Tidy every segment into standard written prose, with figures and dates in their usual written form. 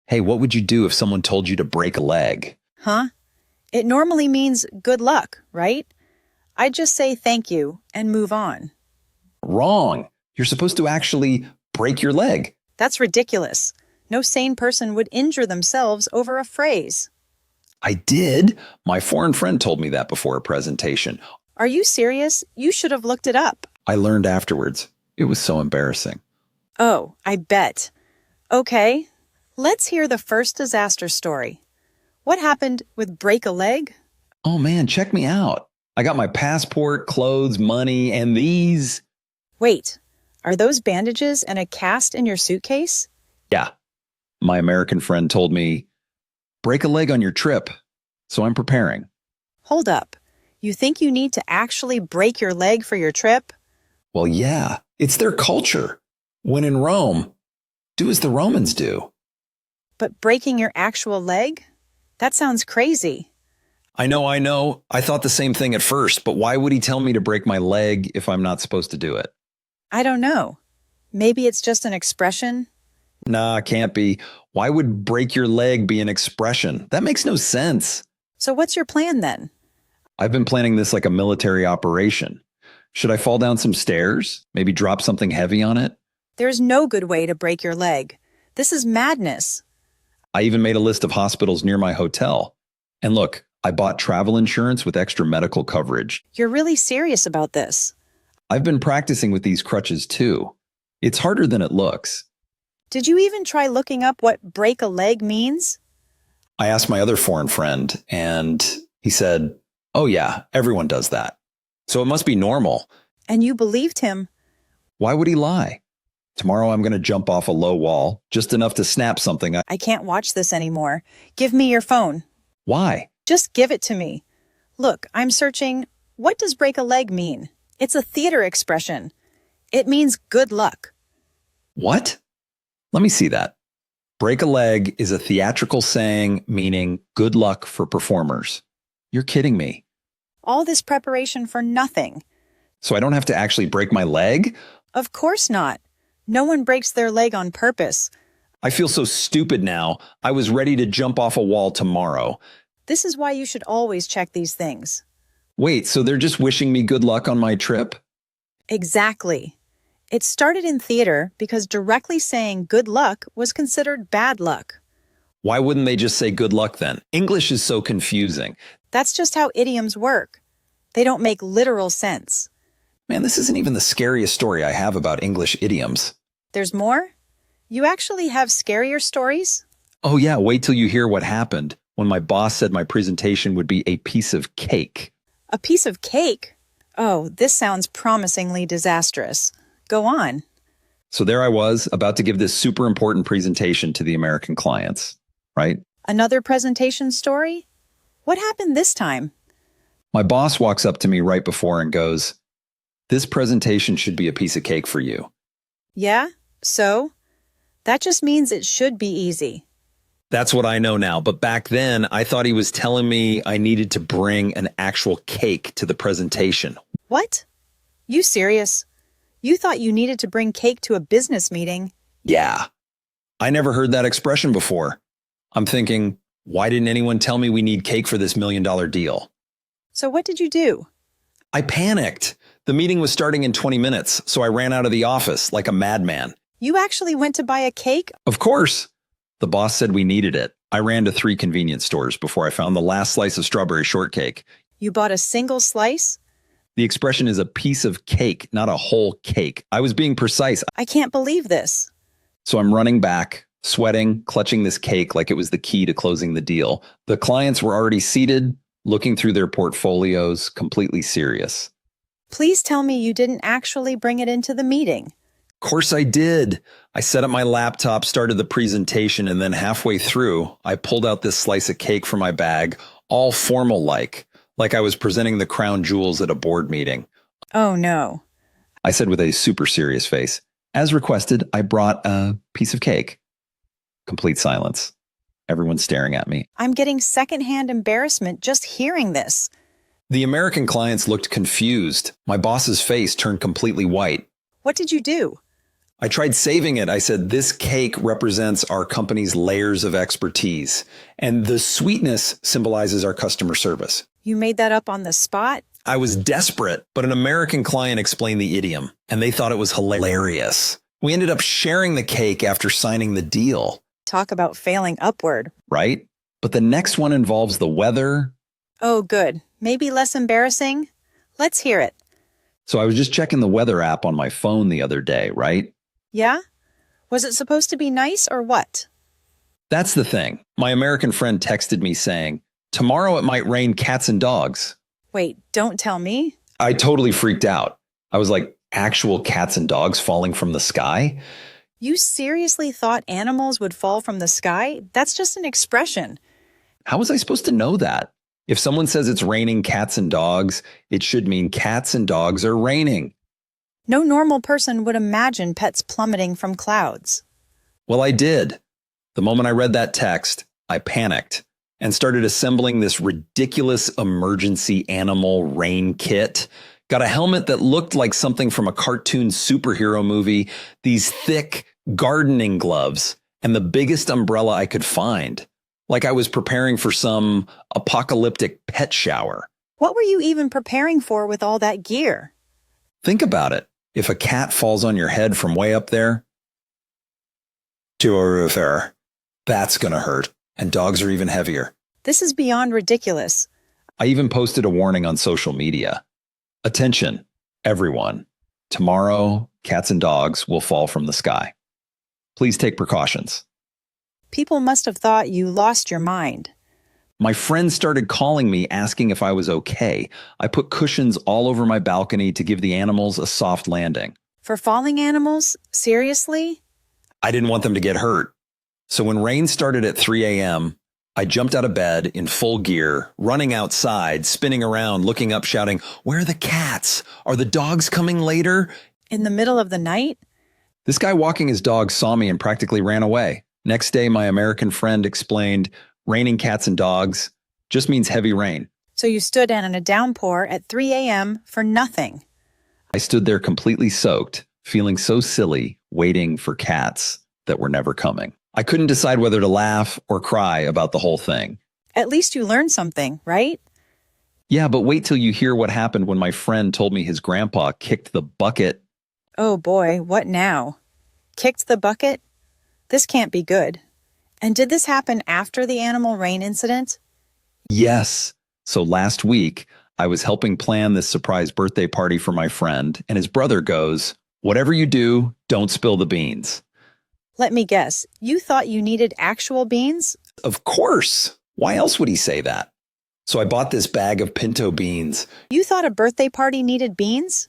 Hey, what would you do if someone told you to break a leg? Huh? It normally means good luck, right? I just say thank you and move on. Wrong. You're supposed to actually break your leg. That's ridiculous. No sane person would injure themselves over a phrase. I did. My foreign friend told me that before a presentation. Are you serious? You should have looked it up. I learned afterwards. It was so embarrassing. Oh, I bet. Okay, let's hear the first disaster story. What happened with break a leg? Oh man, check me out. I got my passport, clothes, money, and these. Wait, are those bandages and a cast in your suitcase? Yeah. My American friend told me, break a leg on your trip. So I'm preparing. Hold up. You think you need to actually break your leg for your trip? Well, yeah, it's their culture. When in Rome, do as the Romans do. But breaking your actual leg? That sounds crazy. I know. I thought the same thing at first, but why would he tell me to break my leg if I'm not supposed to do it? I don't know. Maybe it's just an expression? Nah, can't be. Why would break your leg be an expression? That makes no sense. So what's your plan then? I've been planning this like a military operation. Should I fall down some stairs? Maybe drop something heavy on it? There's no good way to break your leg. This is madness. I even made a list of hospitals near my hotel. And look, I bought travel insurance with extra medical coverage. You're really serious about this. I've been practicing with these crutches too. It's harder than it looks. Did you even try looking up what break a leg means? I asked my other foreign friend, and he said, oh yeah, everyone does that. So it must be normal. And you believed him. Why would he lie? Tomorrow I'm going to jump off a low wall, just enough to snap something. I can't watch this anymore. Give me your phone. Why? Just give it to me. Look, I'm searching, what does break a leg mean? It's a theater expression. It means good luck. What? Let me see that. Break a leg is a theatrical saying meaning good luck for performers. You're kidding me. All this preparation for nothing. So I don't have to actually break my leg? Of course not. No one breaks their leg on purpose. I feel so stupid now. I was ready to jump off a wall tomorrow. This is why you should always check these things. Wait, so they're just wishing me good luck on my trip? Exactly. It started in theater because directly saying good luck was considered bad luck. Why wouldn't they just say good luck then? English is so confusing. That's just how idioms work. They don't make literal sense. Man, this isn't even the scariest story I have about English idioms. There's more? You actually have scarier stories? Oh yeah, wait till you hear what happened when my boss said my presentation would be a piece of cake. A piece of cake? Oh, this sounds promisingly disastrous. Go on. So there I was, about to give this super important presentation to the American clients, right? Another presentation story? What happened this time? My boss walks up to me right before and goes, this presentation should be a piece of cake for you. Yeah? So? That just means it should be easy. That's what I know now, but back then I thought he was telling me I needed to bring an actual cake to the presentation. What? You serious? You thought you needed to bring cake to a business meeting? Yeah. I never heard that expression before. I'm thinking, why didn't anyone tell me we need cake for this $1 million deal? So what did you do? I panicked. The meeting was starting in 20 minutes, so I ran out of the office like a madman. You actually went to buy a cake? Of course. The boss said we needed it. I ran to 3 convenience stores before I found the last slice of strawberry shortcake. You bought a single slice? The expression is a piece of cake, not a whole cake. I was being precise. I can't believe this. So I'm running back, sweating, clutching this cake like it was the key to closing the deal. The clients were already seated, looking through their portfolios, completely serious. Please tell me you didn't actually bring it into the meeting. Of course I did. I set up my laptop, started the presentation, and then halfway through, I pulled out this slice of cake from my bag, all formal-like I was presenting the crown jewels at a board meeting. Oh no. I said with a super serious face, as requested, I brought a piece of cake. Complete silence. Everyone's staring at me. I'm getting secondhand embarrassment just hearing this. The American clients looked confused. My boss's face turned completely white. What did you do? I tried saving it. I said, this cake represents our company's layers of expertise, and the sweetness symbolizes our customer service. You made that up on the spot? I was desperate, but an American client explained the idiom, and they thought it was hilarious. We ended up sharing the cake after signing the deal. Talk about failing upward. Right? But the next one involves the weather. Oh, good. Maybe less embarrassing? Let's hear it. So I was just checking the weather app on my phone the other day, right? Yeah? Was it supposed to be nice or what? That's the thing. My American friend texted me saying, tomorrow it might rain cats and dogs. Wait, don't tell me. I totally freaked out. I was like, actual cats and dogs falling from the sky? You seriously thought animals would fall from the sky? That's just an expression. How was I supposed to know that? If someone says it's raining cats and dogs, it should mean cats and dogs are raining. No normal person would imagine pets plummeting from clouds. Well, I did. The moment I read that text, I panicked and started assembling this ridiculous emergency animal rain kit. Got a helmet that looked like something from a cartoon superhero movie, these thick gardening gloves, and the biggest umbrella I could find. Like I was preparing for some apocalyptic pet shower. What were you even preparing for with all that gear? Think about it. If a cat falls on your head from way up there, to a roof error, that's going to hurt. And dogs are even heavier. This is beyond ridiculous. I even posted a warning on social media. Attention, everyone. Tomorrow, cats and dogs will fall from the sky. Please take precautions. People must have thought you lost your mind. My friends started calling me asking if I was okay. I put cushions all over my balcony to give the animals a soft landing. For falling animals? Seriously? I didn't want them to get hurt. So when rain started at 3 a.m., I jumped out of bed in full gear, running outside, spinning around, looking up, shouting, "Where are the cats? Are the dogs coming later?" In the middle of the night? This guy walking his dog saw me and practically ran away. Next day, my American friend explained, raining cats and dogs just means heavy rain. So you stood in a downpour at 3 a.m. for nothing. I stood there completely soaked, feeling so silly, waiting for cats that were never coming. I couldn't decide whether to laugh or cry about the whole thing. At least you learned something, right? Yeah, but wait till you hear what happened when my friend told me his grandpa kicked the bucket. Oh boy, what now? Kicked the bucket? This can't be good. And did this happen after the animal rain incident? Yes. So last week, I was helping plan this surprise birthday party for my friend, and his brother goes, "Whatever you do, don't spill the beans." Let me guess, you thought you needed actual beans? Of course. Why else would he say that? So I bought this bag of pinto beans. You thought a birthday party needed beans?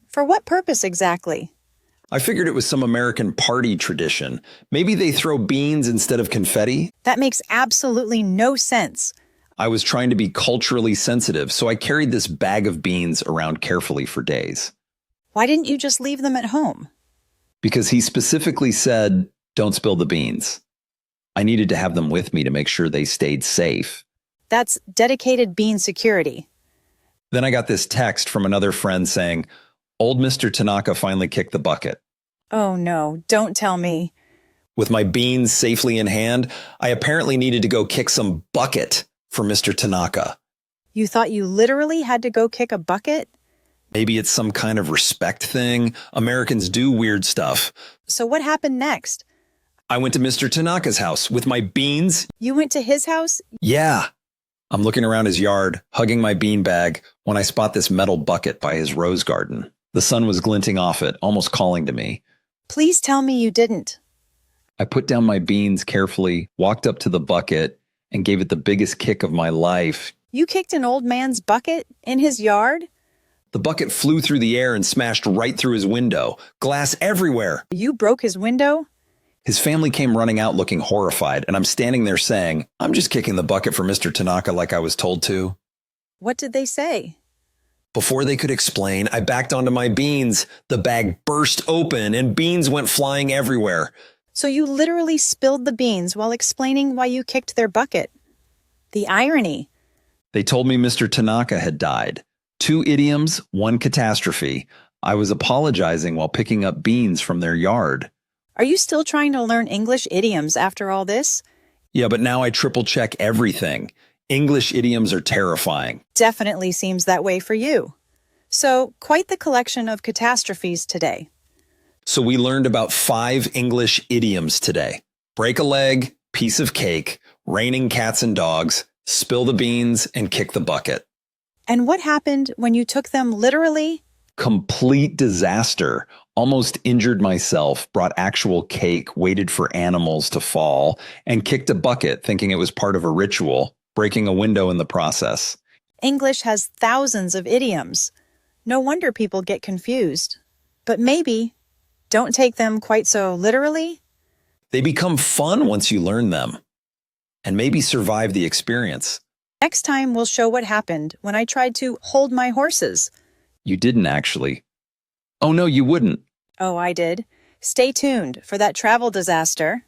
For what purpose exactly? I figured it was some American party tradition. Maybe they throw beans instead of confetti. That makes absolutely no sense. I was trying to be culturally sensitive, so I carried this bag of beans around carefully for days. Why didn't you just leave them at home? Because he specifically said, don't spill the beans. I needed to have them with me to make sure they stayed safe. That's dedicated bean security. Then I got this text from another friend saying, old Mr. Tanaka finally kicked the bucket. Oh no, don't tell me. With my beans safely in hand, I apparently needed to go kick some bucket for Mr. Tanaka. You thought you literally had to go kick a bucket? Maybe it's some kind of respect thing. Americans do weird stuff. So what happened next? I went to Mr. Tanaka's house with my beans. You went to his house? Yeah. I'm looking around his yard, hugging my bean bag, when I spot this metal bucket by his rose garden. The sun was glinting off it, almost calling to me. Please tell me you didn't. I put down my beans carefully, walked up to the bucket, and gave it the biggest kick of my life. You kicked an old man's bucket in his yard? The bucket flew through the air and smashed right through his window. Glass everywhere. You broke his window? His family came running out looking horrified, and I'm standing there saying, I'm just kicking the bucket for Mr. Tanaka like I was told to. What did they say? Before they could explain, I backed onto my beans. The bag burst open and beans went flying everywhere. So you literally spilled the beans while explaining why you kicked their bucket. The irony. They told me Mr. Tanaka had died. 2 idioms, 1 catastrophe. I was apologizing while picking up beans from their yard. Are you still trying to learn English idioms after all this? Yeah, but now I triple check everything. English idioms are terrifying. Definitely seems that way for you. So, quite the collection of catastrophes today. So we learned about 5 English idioms today. Break a leg, piece of cake, raining cats and dogs, spill the beans, and kick the bucket. And what happened when you took them literally? Complete disaster. Almost injured myself, brought actual cake, waited for animals to fall, and kicked a bucket thinking it was part of a ritual, breaking a window in the process. English has thousands of idioms. No wonder people get confused. But maybe don't take them quite so literally. They become fun once you learn them, and maybe survive the experience. Next time, we'll show what happened when I tried to hold my horses. You didn't actually. Oh no, you wouldn't. Oh, I did. Stay tuned for that travel disaster.